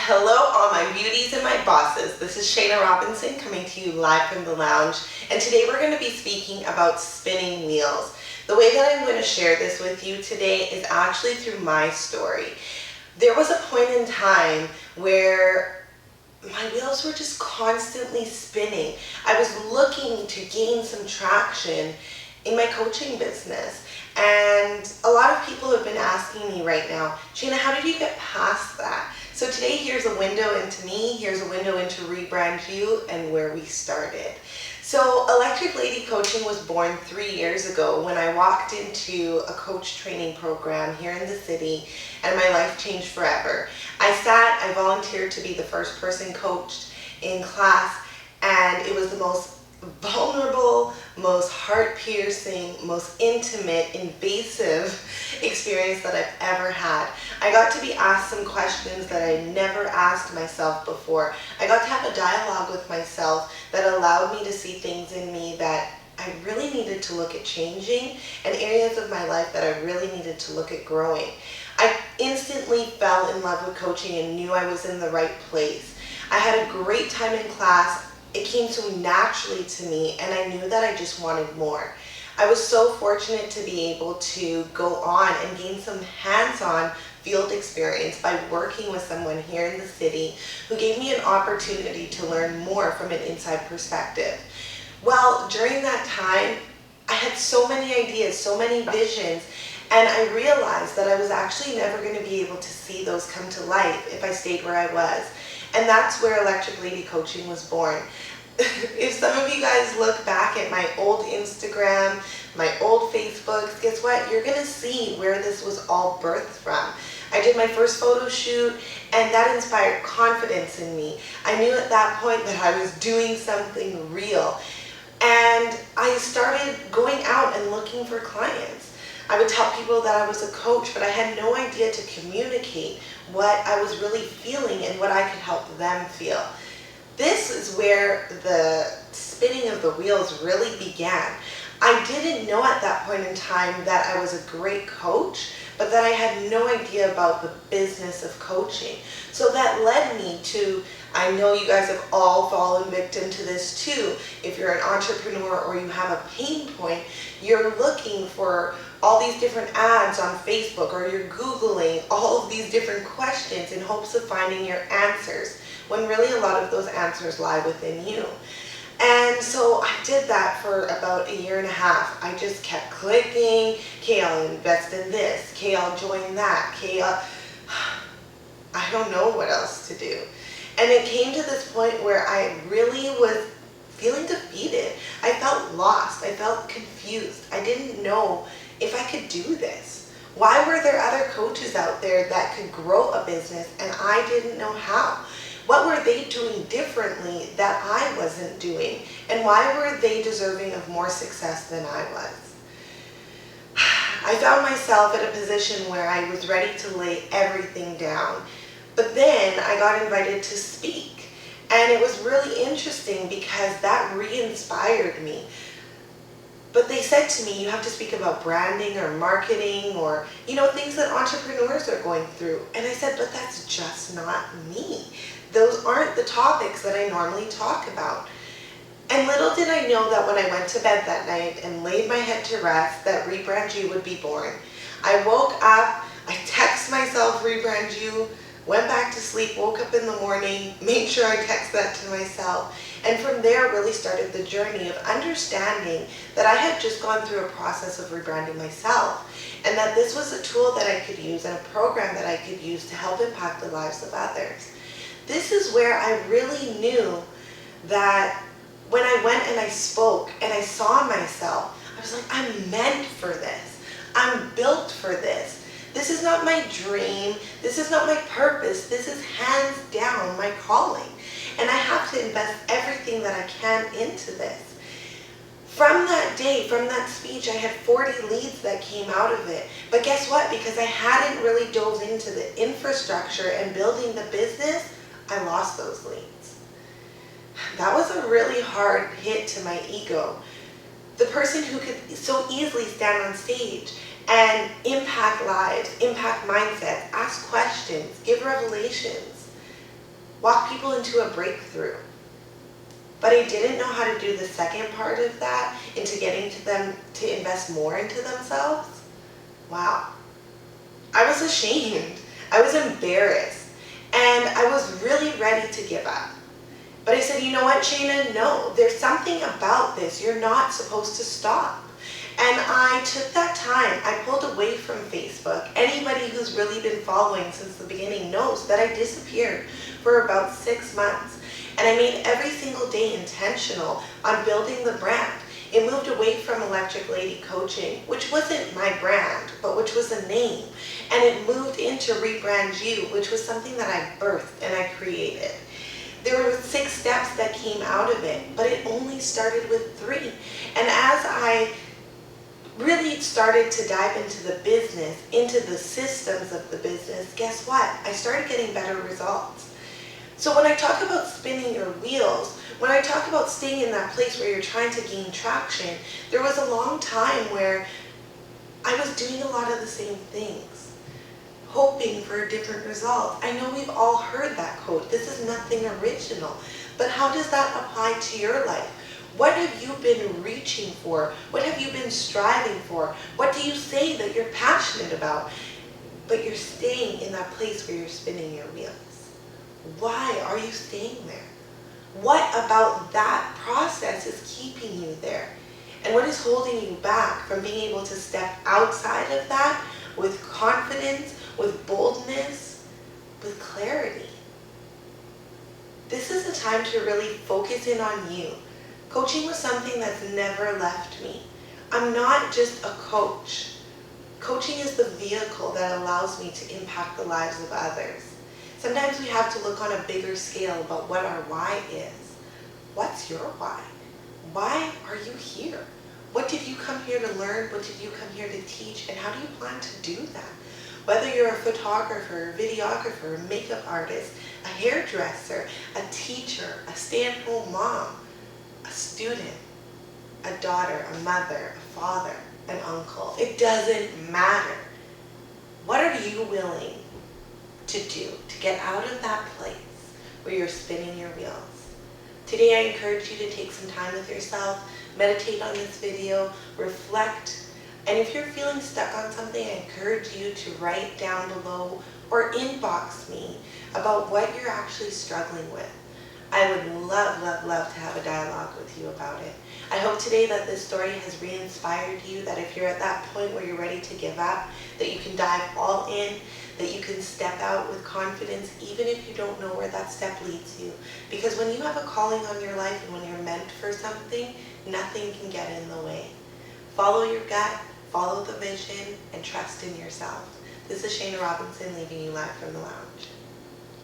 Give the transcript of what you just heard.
Hello, all my beauties and my bosses. This is Shana Robinson coming to you live from the lounge. And today we're going to be speaking about spinning wheels. The way that I'm going to share this with you today is actually through my story. There was a point in time where my wheels were just constantly spinning. I was looking to gain some traction in my coaching business. And a lot of people have been asking me right now, Shana, how did you get past that? So today, here's a window into me, here's a window into Rebrand You and where we started. So Electric Lady Coaching was born 3 years ago when I walked into a coach training program here in the city, and my life changed forever. I volunteered to be the first person coached in class, and it was the most vulnerable, most heart-piercing, most intimate, invasive experience that I've ever had. I got to be asked some questions that I never asked myself before. I got to have a dialogue with myself that allowed me to see things in me that I really needed to look at changing, and areas of my life that I really needed to look at growing. I instantly fell in love with coaching and knew I was in the right place. I had a great time in class. It came so naturally to me, and I knew that I just wanted more. I was so fortunate to be able to go on and gain some hands-on field experience by working with someone here in the city who gave me an opportunity to learn more from an inside perspective. Well, during that time, I had so many ideas, so many visions, and I realized that I was actually never going to be able to see those come to life if I stayed where I was. And that's where Electric Lady Coaching was born. If some of you guys look back at my old Instagram, my old Facebooks, guess what? You're going to see where this was all birthed from. I did my first photo shoot, and that inspired confidence in me. I knew at that point that I was doing something real. And I started going out and looking for clients. I would tell people that I was a coach, but I had no idea to communicate what I was really feeling and what I could help them feel. This is where the spinning of the wheels really began. I didn't know at that point in time that I was a great coach, but that I had no idea about the business of coaching. So that led me to, I know you guys have all fallen victim to this too. If you're an entrepreneur or you have a pain point, you're looking for all these different ads on Facebook, or you're Googling all of these different questions in hopes of finding your answers, when really a lot of those answers lie within you. And so I did that for about 1.5 years. I just kept clicking, okay, I'll invest in this, okay, I'll join that, okay, I don't know what else to do. And it came to this point where I really was feeling defeated. I felt lost, I felt confused. I didn't know if I could do this. Why were there other coaches out there that could grow a business and I didn't know how? What were they doing differently that I wasn't doing? And why were they deserving of more success than I was? I found myself in a position where I was ready to lay everything down. But then I got invited to speak. And it was really interesting because that re-inspired me. But they said to me, you have to speak about branding or marketing or, things that entrepreneurs are going through. And I said, but that's just not me. Those aren't the topics that I normally talk about. And little did I know that when I went to bed that night and laid my head to rest, that Rebrand You would be born. I woke up, I texted myself Rebrand You, went back to sleep, woke up in the morning, made sure I text that to myself. And from there really started the journey of understanding that I had just gone through a process of rebranding myself, and that this was a tool that I could use and a program that I could use to help impact the lives of others. This is where I really knew that when I went and I spoke and I saw myself, I was like, I'm meant for this. I'm built for this. This is not my dream. This is not my purpose. This is hands down my calling. And I have to invest everything that I can into this. From that day, from that speech, I had 40 leads that came out of it. But guess what? Because I hadn't really dove into the infrastructure and building the business, I lost those leads. That was a really hard hit to my ego. The person who could so easily stand on stage and impact lives, impact mindsets, ask questions, give revelations. walk people into a breakthrough. But I didn't know how to do the second part of that, into getting to them to invest more into themselves. Wow. I was ashamed. I was embarrassed. And I was really ready to give up. But I said, you know what, Shana? No, there's something about this. You're not supposed to stop. And I took that time. I pulled away from Facebook. Anybody who's really been following since the beginning knows that I disappeared for about 6 months. And I made every single day intentional on building the brand. It moved away from Electric Lady Coaching, which wasn't my brand, but which was a name. And it moved into Rebrand You, which was something that I birthed and I created. There were 6 steps that came out of it, but it only started with 3. And as I really started to dive into the business, into the systems of the business, guess what? I started getting better results. So when I talk about spinning your wheels, when I talk about staying in that place where you're trying to gain traction, there was a long time where I was doing a lot of the same things, hoping for a different result. I know we've all heard that quote. This is nothing original. But how does that apply to your life? What have you been reaching for? What have you been striving for? What do you say that you're passionate about? But you're staying in that place where you're spinning your wheels. Why are you staying there? What about that process is keeping you there? And what is holding you back from being able to step outside of that with confidence, with boldness, with clarity? This is the time to really focus in on you. Coaching was something that's never left me. I'm not just a coach. Coaching is the vehicle that allows me to impact the lives of others. Sometimes we have to look on a bigger scale about what our why is. What's your why? Why are you here? What did you come here to learn? What did you come here to teach? And how do you plan to do that? Whether you're a photographer, a videographer, a makeup artist, a hairdresser, a teacher, a stay-at-home mom, a student, a daughter, a mother, a father, an uncle. It doesn't matter. What are you willing to do to get out of that place where you're spinning your wheels? Today I encourage you to take some time with yourself, meditate on this video, reflect, and if you're feeling stuck on something, I encourage you to write down below or inbox me about what you're actually struggling with. I would love, love, love to have a dialogue with you about it. I hope today that this story has re-inspired you, that if you're at that point where you're ready to give up, that you can dive all in, that you can step out with confidence even if you don't know where that step leads you. Because when you have a calling on your life and when you're meant for something, nothing can get in the way. Follow your gut, follow the vision, and trust in yourself. This is Shana Robinson leaving you live from the lounge.